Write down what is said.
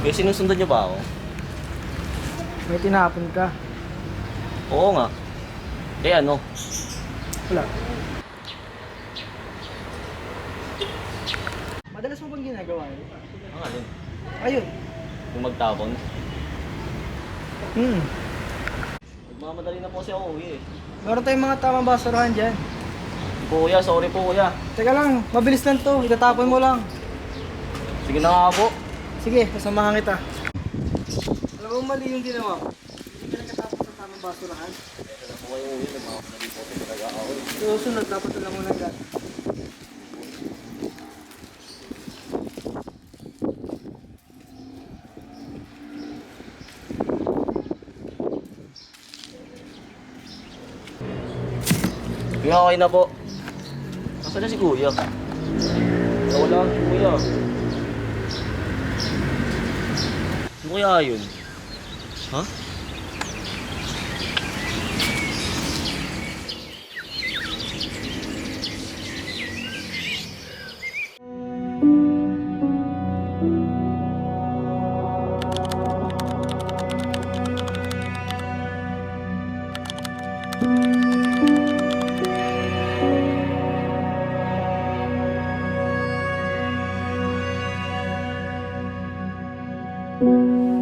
Eh, sinusundan niyo ba ako? May tinapon ka. Oo nga. Eh ano? Wala. Madalas mo bang ginagawa yun? Ang alin? Ayun. Yung magtapon? Hmm. Nagmamadali na po si ako uwi eh. Meron tayong mga tamang basurahan dyan. Kuya, sorry po kuya. Teka lang, mabilis lang to. Itatapon mo lang. Sige na nga po. Sige, kasamahan kita. Alam mo mali yung ginawa ko. Hindi ka nagkatapon sa tamang basurahan. Ito na po kayo uwi. Nagmamadali po kasi talaga ako eh. Susunod, dapat alam mo lang yan. Kuya, okay na po. Nasaan na si kuya? Wala si kuya. Ano kaya yun? Ha? Thank you.